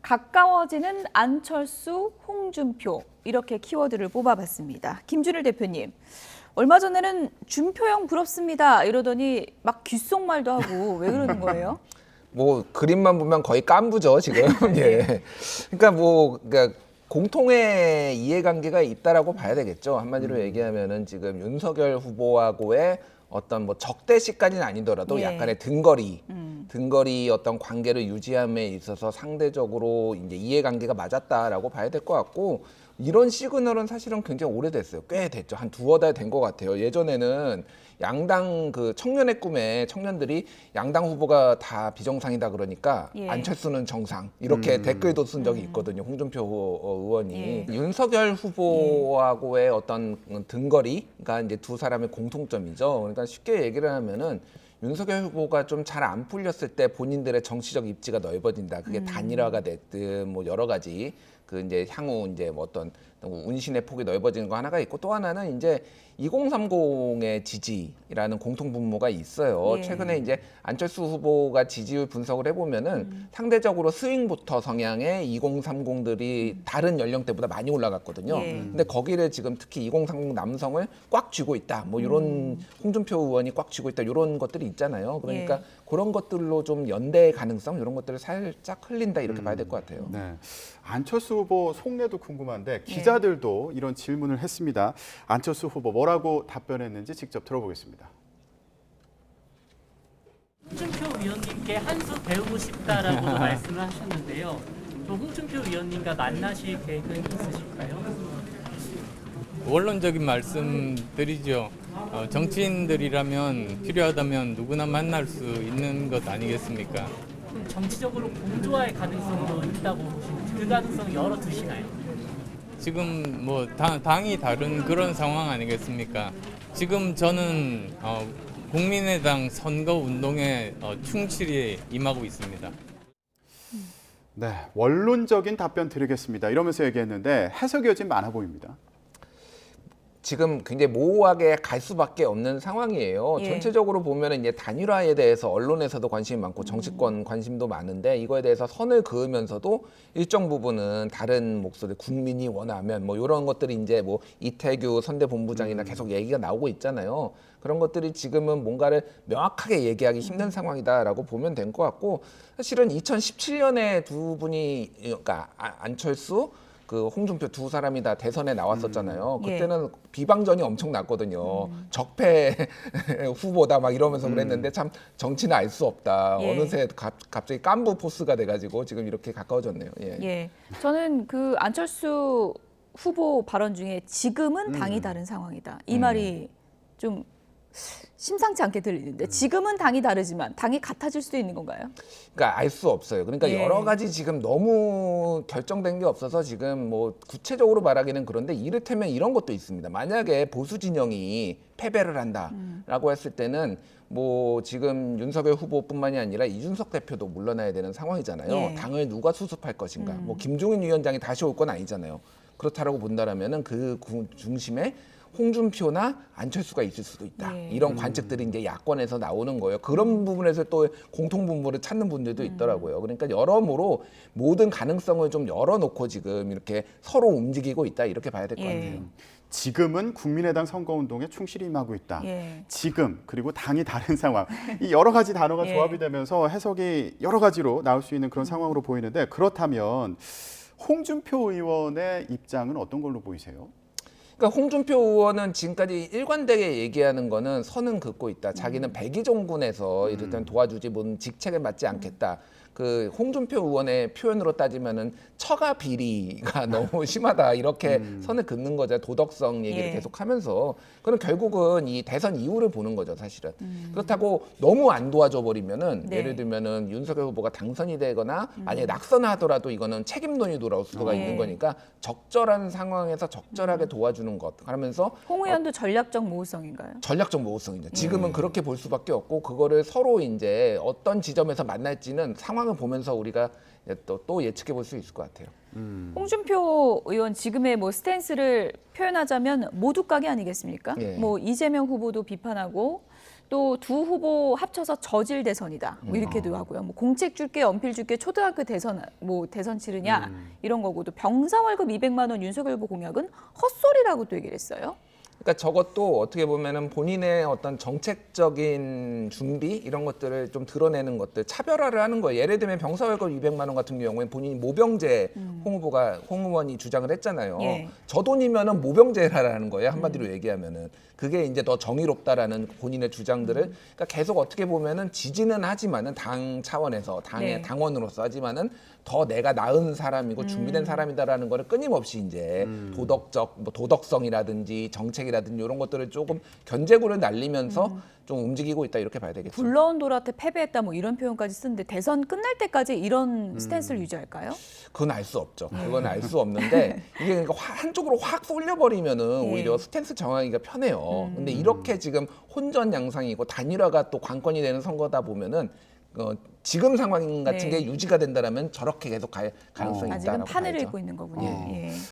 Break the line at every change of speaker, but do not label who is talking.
가까워지는 안철수, 홍준표 이렇게 키워드를 뽑아봤습니다. 김준일 대표님, 얼마 전에는 준표형 부럽습니다 이러더니 막 귓속말도 하고 왜 그러는 거예요?
뭐 그림만 보면 거의 깐부죠 지금. 예. 그러니까 공통의 이해관계가 있다라고 봐야 되겠죠. 한마디로 얘기하면은 지금 윤석열 후보하고의 어떤 뭐 적대시까지는 아니더라도
예.
약간의 등거리 어떤 관계를 유지함에 있어서 상대적으로 이제 이해관계가 맞았다라고 봐야 될 것 같고, 이런 시그널은 사실은 굉장히 오래됐어요. 꽤 됐죠. 한 두어 달 된 것 같아요. 예전에는 양당 그 청년의 꿈에 청년들이 양당 후보가 다 비정상이다 그러니까
예.
안철수는 정상 이렇게 댓글도 쓴 적이 있거든요. 홍준표 의원이. 윤석열 후보하고의 어떤 등거리가 이제 두 사람의 공통점이죠. 그러니까 쉽게 얘기를 하면은 윤석열 후보가 좀 잘 안 풀렸을 때 본인들의 정치적 입지가 넓어진다. 그게 단일화가 됐든 뭐 여러 가지 그 이제 향후 이제 뭐 어떤 운신의 폭이 넓어지는 거 하나가 있고, 또 하나는 이제 2030의 지지라는 공통 분모가 있어요.
예.
최근에 이제 안철수 후보가 지지율 분석을 해보면은 상대적으로 스윙부터 성향의 2030들이 다른 연령대보다 많이 올라갔거든요.
예.
근데 거기를 지금 특히 2030 남성을 꽉 쥐고 있다. 뭐 이런 홍준표 의원이 꽉 쥐고 있다. 이런 것들이 있잖아요. 그러니까
예.
그런 것들로 좀 연대의 가능성 이런 것들을 살짝 흘린다 이렇게 봐야 될 것 같아요.
네. 안철수 후보 속내도 궁금한데 기자들도 이런 질문을 했습니다. 안철수 후보 뭐라고 답변했는지 직접 들어보겠습니다.
홍준표 위원님께 한 수 배우고 싶다라고 말씀을 하셨는데요. 또 홍준표 위원님과 만나실 계획은 있으실까요?
원론적인 말씀 드리죠. 정치인들이라면 필요하다면 누구나 만날 수 있는 것 아니겠습니까?
그럼 정치적으로 공조할 가능성도 있다고 보시는지 그 가능성 열어두시나요?
지금 뭐 당이 다른 그런 상황 아니겠습니까? 지금 저는 국민의당 선거 운동에 충실히 임하고 있습니다.
네, 원론적인 답변 드리겠습니다. 이러면서 얘기했는데 해석이 요즘 많아 보입니다.
지금 굉장히 모호하게 갈 수밖에 없는 상황이에요.
예.
전체적으로 보면은 이제 단일화에 대해서 언론에서도 관심이 많고 정치권 관심도 많은데, 이거에 대해서 선을 그으면서도 일정 부분은 다른 목소리, 국민이 원하면 뭐 이런 것들이 이제 뭐 이태규 선대본부장이나 계속 얘기가 나오고 있잖아요. 그런 것들이 지금은 뭔가를 명확하게 얘기하기 힘든 상황이다라고 보면 될 것 같고, 사실은 2017년에 두 분이, 그러니까 안철수 그 홍준표 두 사람이 다 대선에 나왔었잖아요.
예.
그때는 비방전이 엄청 났거든요. 적폐 후보다 막 이러면서 그랬는데 참 정치는 알 수 없다.
예.
어느새 갑자기 깐부 포스가 돼가지고 지금 이렇게 가까워졌네요. 예.
예, 저는 그 안철수 후보 발언 중에 지금은 당이 다른 상황이다. 이 말이 좀 심상치 않게 들리는데, 지금은 당이 다르지만 당이 같아질 수도 있는 건가요?
그러니까 알 수 없어요. 그러니까
예.
여러 가지 지금 너무 결정된 게 없어서 지금 뭐 구체적으로 말하기는 그런데, 이를테면 이런 것도 있습니다. 만약에 보수 진영이 패배를 한다라고 했을 때는 뭐 지금 윤석열 후보뿐만이 아니라 이준석 대표도 물러나야 되는 상황이잖아요.
예.
당을 누가 수습할 것인가. 뭐 김종인 위원장이 다시 올 건 아니잖아요. 그렇다라고 본다라면은 그 중심에 홍준표나 안철수가 있을 수도 있다.
예.
이런 관측들이 이제 야권에서 나오는 거예요. 그런 부분에서 또 공통 분모를 찾는 분들도 있더라고요. 그러니까 여러모로 모든 가능성을 좀 열어놓고 지금 이렇게 서로 움직이고 있다. 이렇게 봐야 될 것
예.
같아요.
지금은 국민의당 선거운동에 충실히 임하고 있다.
예.
지금 그리고 당이 다른 상황. 이 여러 가지 단어가
예.
조합이 되면서 해석이 여러 가지로 나올 수 있는 그런 상황으로 보이는데, 그렇다면 홍준표 의원의 입장은 어떤 걸로 보이세요?
그러니까 홍준표 의원은 지금까지 일관되게 얘기하는 거는 선은 긋고 있다. 자기는 백의종군에서 이를테면 도와주지 뭔 직책을 맡지 않겠다. 그 홍준표 의원의 표현으로 따지면은 처가 비리가 너무 심하다 이렇게 선을 긋는 거죠. 도덕성 얘기를
예.
계속하면서. 그건 결국은 이 대선 이후를 보는 거죠, 사실은. 그렇다고 너무 안 도와줘 버리면은
네.
예를 들면은 윤석열 후보가 당선이 되거나 만약에 낙선을 하더라도 이거는 책임론이 돌아올 수가
예.
있는 거니까 적절한 상황에서 적절하게 도와주는 것 하면서
홍 의원도 전략적 모호성인가요?
전략적 모호성이죠. 지금은 그렇게 볼 수밖에 없고, 그거를 서로 이제 어떤 지점에서 만날지는 상황을 보면서 우리가 또 예측해 볼 수 있을 것 같아요.
홍준표 의원 지금의 뭐 스탠스를 표현하자면 모두까기 아니겠습니까?
예.
뭐 이재명 후보도 비판하고 또 두 후보 합쳐서 저질 대선이다. 뭐 이렇게도 하고요. 뭐 공책 줄게, 연필 줄게, 초등학교 대선 뭐 대선 치르냐 이런 거고 또 병사 월급 200만 원 윤석열 후보 공약은 헛소리라고 또 얘기를 했어요.
그러니까 저것도 어떻게 보면은 본인의 어떤 정책적인 준비 이런 것들을 좀 드러내는 것들, 차별화를 하는 거예요. 예를 들면 병사월급 200만 원 같은 경우에 본인이 모병제 홍 의원이 주장을 했잖아요.
예.
저 돈이면은 모병제라는 거예요. 한마디로 얘기하면은 그게 이제 더 정의롭다라는 본인의 주장들을 그러니까 계속 어떻게 보면은 지지는 하지만은 당 차원에서 당의
네.
당원으로서 하지만은 더 내가 나은 사람이고 준비된 사람이다라는 거를 끊임없이 이제 도덕성이라든지 정책이라든지 이런 것들을 조금 견제구를 날리면서 좀 움직이고 있다 이렇게 봐야 되겠죠.
굴러온 돌한테 패배했다 뭐 이런 표현까지 쓰는데 대선 끝날 때까지 이런 스탠스를 유지할까요?
그건 알 수 없죠. 그건 알 수 없는데 이게 그러니까 한쪽으로 확 쏠려버리면은
예.
오히려 스탠스 정하기가 편해요. 근데 이렇게 지금 혼전 양상이고 단일화가 또 관건이 되는 선거다 보면은 지금 상황 같은
네.
게 유지가 된다라면 저렇게 계속 갈 가능성이
아직은
있다라고
판을
봐야죠.
읽고 있는 거군요. 예.